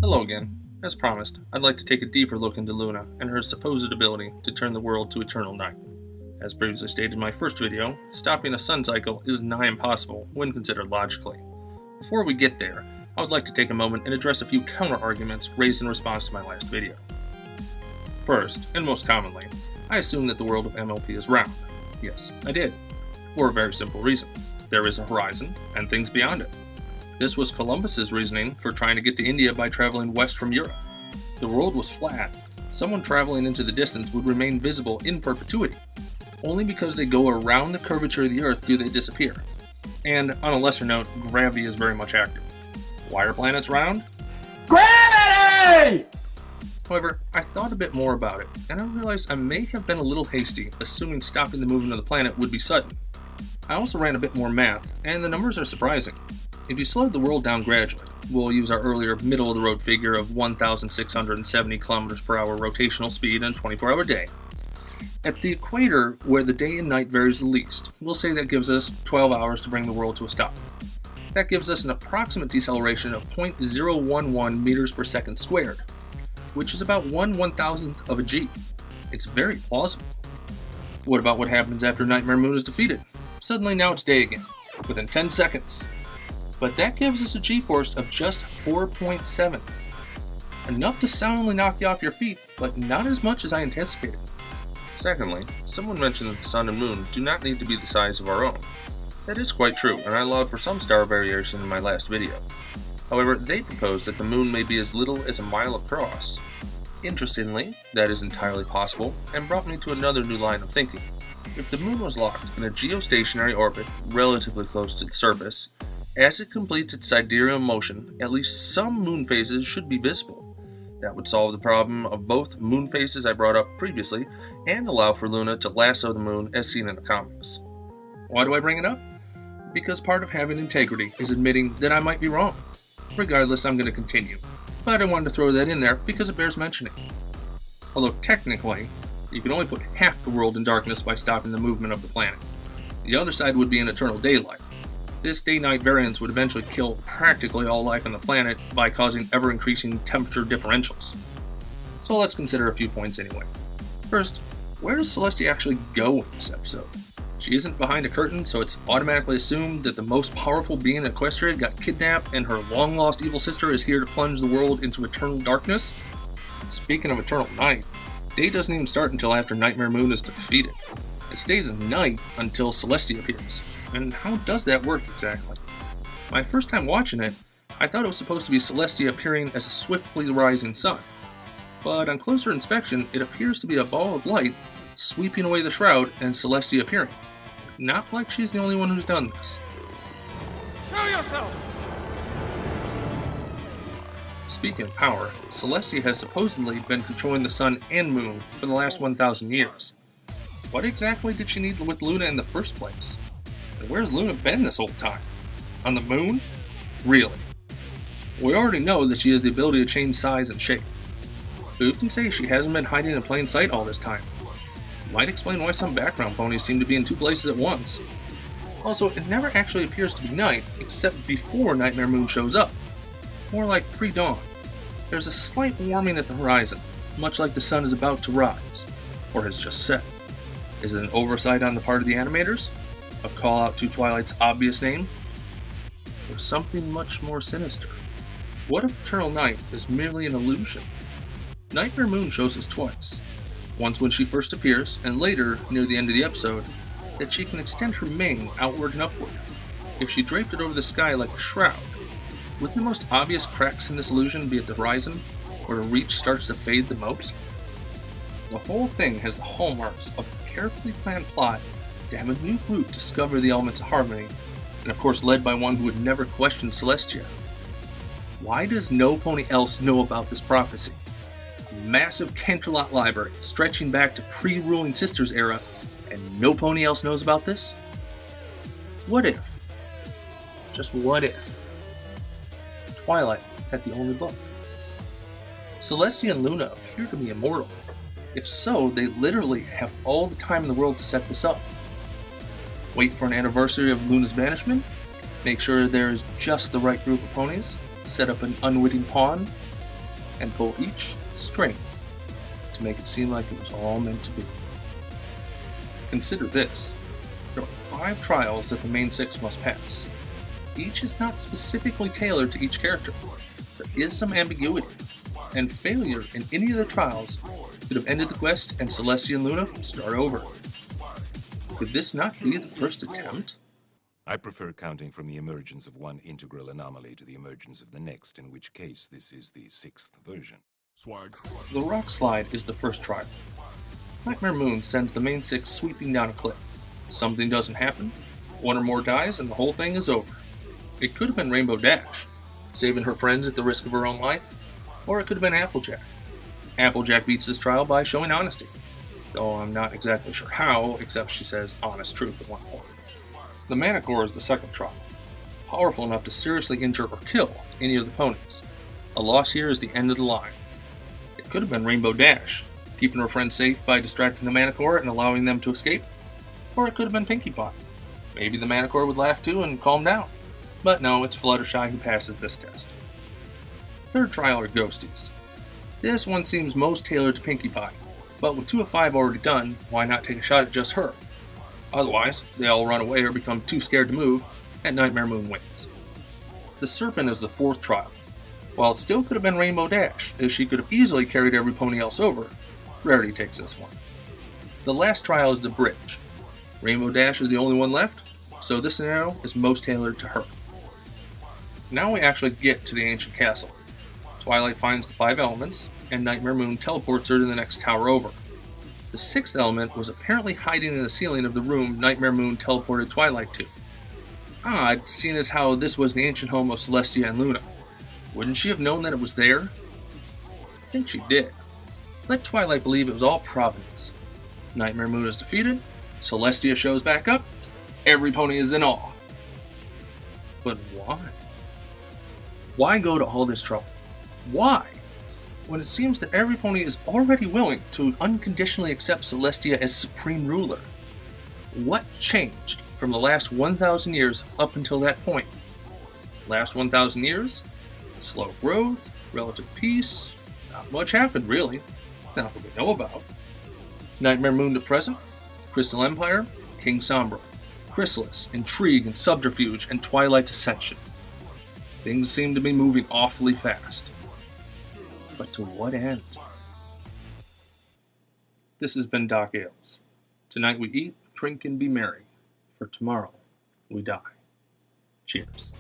Hello again. As promised, I'd like to take a deeper look into Luna and her supposed ability to turn the world to eternal night. As previously stated in my first video, stopping a sun cycle is nigh impossible when considered logically. Before we get there, I would like to take a moment and address a few counter-arguments raised in response to my last video. First, and most commonly, I assume that the world of MLP is round. Yes, I did. For a very simple reason. There is a horizon, and things beyond it. This was Columbus's reasoning for trying to get to India by traveling west from Europe. The world was flat. Someone traveling into the distance would remain visible in perpetuity. Only because they go around the curvature of the Earth do they disappear. And, on a lesser note, gravity is very much active. Why are planets round? Gravity! However, I thought a bit more about it, and I realized I may have been a little hasty, assuming stopping the movement of the planet would be sudden. I also ran a bit more math, and the numbers are surprising. If you slowed the world down gradually, we'll use our earlier middle-of-the-road figure of 1,670 km per hour rotational speed and 24-hour day. At the equator, where the day and night varies the least, we'll say that gives us 12 hours to bring the world to a stop. That gives us an approximate deceleration of 0.011 meters per second squared, which is about 1/1000th of a g. It's very plausible. What about what happens after Nightmare Moon is defeated? Suddenly now it's day again, within 10 seconds. But that gives us a g-force of just 4.7. Enough to soundly knock you off your feet, but not as much as I anticipated. Secondly, someone mentioned that the sun and moon do not need to be the size of our own. That is quite true, and I allowed for some star variation in my last video. However, they propose that the moon may be as little as a mile across. Interestingly, that is entirely possible, and brought me to another new line of thinking. If the moon was locked in a geostationary orbit relatively close to the surface, as it completes its sidereal motion, at least some moon phases should be visible. That would solve the problem of both moon phases I brought up previously, and allow for Luna to lasso the moon as seen in the comics. Why do I bring it up? Because part of having integrity is admitting that I might be wrong. Regardless, I'm going to continue, but I wanted to throw that in there because it bears mentioning. Although technically, you can only put half the world in darkness by stopping the movement of the planet. The other side would be in eternal daylight. This day-night variance would eventually kill practically all life on the planet by causing ever-increasing temperature differentials. So let's consider a few points anyway. First, where does Celestia actually go in this episode? She isn't behind a curtain, so it's automatically assumed that the most powerful being in Equestria got kidnapped and her long-lost evil sister is here to plunge the world into eternal darkness? Speaking of eternal night, day doesn't even start until after Nightmare Moon is defeated. It stays night until Celestia appears. And how does that work exactly? My first time watching it, I thought it was supposed to be Celestia appearing as a swiftly rising sun. But on closer inspection, it appears to be a ball of light sweeping away the Shroud and Celestia appearing. Not like she's the only one who's done this. Show yourself! Speaking of power, Celestia has supposedly been controlling the sun and moon for the last 1,000 years. What exactly did she need with Luna in the first place? And where's Luna been this whole time? On the moon? Really? We already know that she has the ability to change size and shape. But who can say she hasn't been hiding in plain sight all this time? Might explain why some background ponies seem to be in two places at once. Also, it never actually appears to be night, except before Nightmare Moon shows up. More like pre-dawn. There's a slight warming at the horizon, much like the sun is about to rise, or has just set. Is it an oversight on the part of the animators? A call out to Twilight's obvious name? Or something much more sinister? What if Eternal Night is merely an illusion? Nightmare Moon shows us twice. Once when she first appears, and later, near the end of the episode, that she can extend her mane outward and upward. If she draped it over the sky like a shroud, would the most obvious cracks in this illusion be at the horizon, where her reach starts to fade the most? The whole thing has the hallmarks of a carefully planned plot to have a new group discover the elements of harmony, and of course led by one who would never question Celestia. Why does no pony else know about this prophecy? A massive Canterlot library stretching back to pre-Ruling Sisters era, and no pony else knows about this? What if? Just what if? Twilight had the only book. Celestia and Luna appear to be immortal. If so, they literally have all the time in the world to set this up. Wait for an anniversary of Luna's banishment, make sure there's just the right group of ponies, set up an unwitting pawn, and pull each string to make it seem like it was all meant to be. Consider this. There are 5 trials that the main 6 must pass. Each is not specifically tailored to each character. There is some ambiguity, and failure in any of the trials could have ended the quest and Celestia and Luna start over. Could this not be the first attempt? I prefer counting from the emergence of one integral anomaly to the emergence of the next, in which case this is the 6th version. The rock slide is the first trial. Nightmare Moon sends the main 6 sweeping down a cliff. Something doesn't happen, one or more dies, and the whole thing is over. It could have been Rainbow Dash, saving her friends at the risk of her own life, or it could have been Applejack. Applejack beats this trial by showing honesty, though I'm not exactly sure how, except she says honest truth at one point. The Manicore is the second trial, powerful enough to seriously injure or kill any of the ponies. A loss here is the end of the line. It could have been Rainbow Dash, keeping her friends safe by distracting the Manicore and allowing them to escape, or it could have been Pinkie Pie. Maybe the Manicore would laugh too and calm down. But no, it's Fluttershy who passes this test. Third trial are Ghosties. This one seems most tailored to Pinkie Pie, but with 2 of 5 already done, why not take a shot at just her? Otherwise, they all run away or become too scared to move, and Nightmare Moon wins. The Serpent is the 4th trial. While it still could have been Rainbow Dash, as she could have easily carried every pony else over, Rarity takes this one. The last trial is the Bridge. Rainbow Dash is the only one left, so this scenario is most tailored to her. Now we actually get to the ancient castle. Twilight finds the 5 elements, and Nightmare Moon teleports her to the next tower over. The 6th element was apparently hiding in the ceiling of the room Nightmare Moon teleported Twilight to. Odd, seeing as how this was the ancient home of Celestia and Luna. Wouldn't she have known that it was there? I think she did. Let Twilight believe it was all Providence. Nightmare Moon is defeated, Celestia shows back up, every pony is in awe. But why? Why go to all this trouble? Why? When it seems that every pony is already willing to unconditionally accept Celestia as supreme ruler. What changed from the last 1,000 years up until that point? Last 1,000 years? Slow growth, relative peace, not much happened really, not that we know about. Nightmare Moon to present, Crystal Empire, King Sombra, Chrysalis, Intrigue and Subterfuge, and Twilight's Ascension. Things seem to be moving awfully fast. But to what end? This has been Doc Ailes. Tonight we eat, drink, and be merry. For tomorrow we die. Cheers.